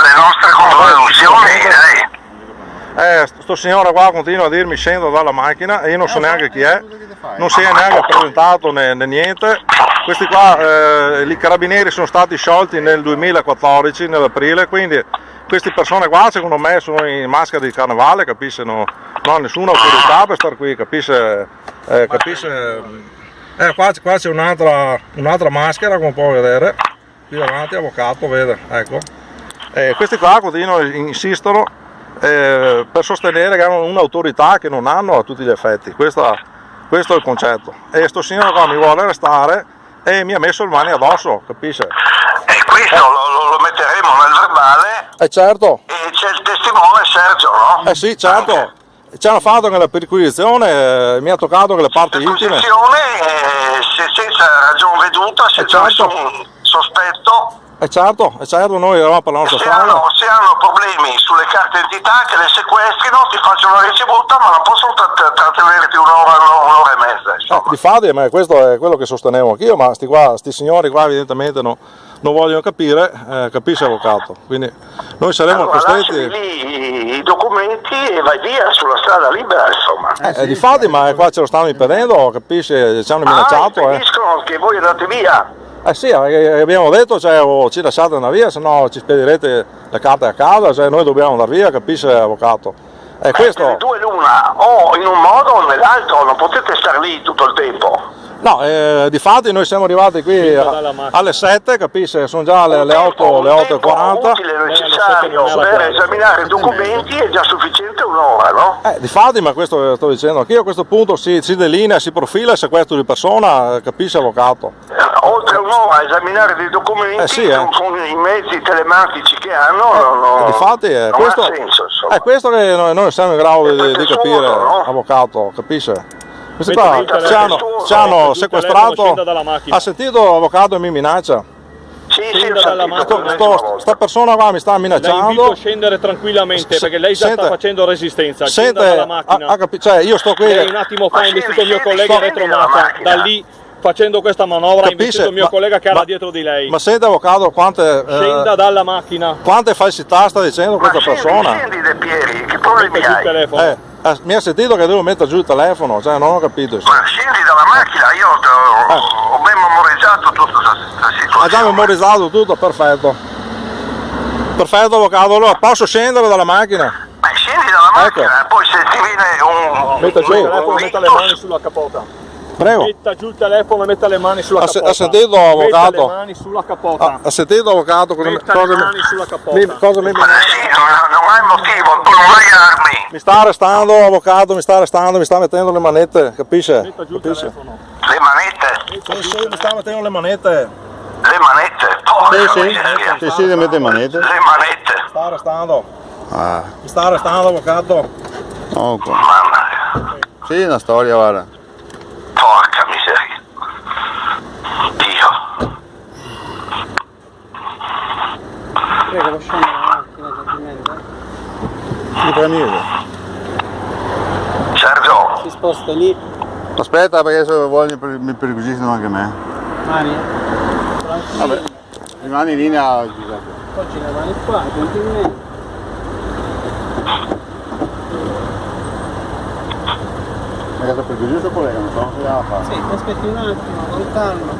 le nostre controdeduzioni, dai. Sto signore qua continua a dirmi scendo dalla macchina e io non so neanche chi è, non si è neanche presentato né niente. Questi qua, i carabinieri sono stati sciolti nel 2014, nell'aprile, quindi queste persone qua secondo me sono in maschera di carnevale, capisce? Non ha nessuna autorità per stare qui, capisce? Qua c'è un'altra maschera, come può vedere, qui davanti, avvocato, vede, ecco. Questi qua continuano, insistono per sostenere che hanno un'autorità che non hanno a tutti gli effetti, questo è il concetto. E sto signore qua mi vuole arrestare e mi ha messo le mani addosso, capisce? E questo lo metteremo nel verbale. Certo. E c'è il testimone Sergio, no? Sì, certo. Anche. Ci hanno fatto nella perquisizione, mi ha toccato le parti intime. Senza ragion veduta, senza nessun sospetto. Certo, noi eravamo per la nostra strada. Se hanno problemi sulle carte d'identità, che le sequestrino, ti facciano una ricevuta, ma non possono trattenerti un'ora e mezza. Difatti, ma questo è quello che sostenevo anch'io, ma sti signori qua evidentemente non vogliono capire, capisce avvocato. Quindi noi saremo costretti. Lasciali lì i documenti e vai via sulla strada libera, insomma. Difatti, ma qua ce lo stanno impedendo, capisce? Ci hanno minacciato. Impediscono che voi andate via. Sì, abbiamo detto, cioè, o ci lasciate andare via, se no ci spedirete le carte a casa, cioè noi dobbiamo andare via, capisce avvocato? Questo... Le due l'una, o in un modo o nell'altro, non potete stare lì tutto il tempo. No, difatti noi siamo arrivati qui alle 7, capisce? Sono già le 8:40. Utile necessario per esaminare i documenti è già sufficiente un'ora, no? Difatti, ma questo sto dicendo anch'io, a questo punto si delinea, si profila il sequestro di persona, capisce avvocato? Oltre un'ora a esaminare dei documenti con i mezzi telematici che hanno, difatti, non questo, ha senso, insomma. È questo che noi siamo in grado di capire, no? Avvocato, capisce? Questi qua ci hanno sequestrato, ha sentito avvocato e mi minaccia? Sì, Sta persona qua mi sta minacciando. La invito a scendere tranquillamente perché lei già sta facendo resistenza. Scenda dalla macchina. Cioè io sto qui. Lei un attimo fa ha investito il mio collega in retromarcia, da lì facendo questa manovra ha investito il mio collega che era dietro di mi ma sente avvocato quante scenda dalla macchina, quante falsità sta dicendo questa persona? Scendi De Pieri, che problemi hai? Mi ha sentito che devo mettere giù il telefono, cioè non ho capito. Ma scendi dalla macchina, io ho ben memorizzato tutta questa situazione. Ha già memorizzato tutto, perfetto. Perfetto avvocato, allora posso scendere dalla macchina? Ma scendi dalla macchina, poi se ti viene metta giù il telefono, metta le mani sulla capota. Prego. Metta giù il telefono e metta le mani sulla capota. Ha sentito avvocato? Metta le mani sulla capota. Ha sentito avvocato cosa le mani sulla capota. Cosa mi non hai motivo, tu non hai armi. Mi sta arrestando avvocato, mi sta mettendo le manette, capisce? Metta giù il telefono. Le manette? Sì, mi sta mettendo le manette. Le manette? Sì, le mette le manette. Le manette. Mi sta arrestando. Mi sta arrestando avvocato. Oh, Mamma. sì, una storia, guarda. Porca miseria. Dio. Prego, lasciamo la macchina gentilmente. Mi prende. Sergio. Si sposta lì. Aspetta, perché adesso mi perquisiscono anche me. Mani. Tranquillo. Vabbè, rimani in linea, Giuseppe. Poggi le mani qua, gentilmente. Ma che sto perquisito collega, non so cosa fare. Sì, aspetti un attimo, con calma.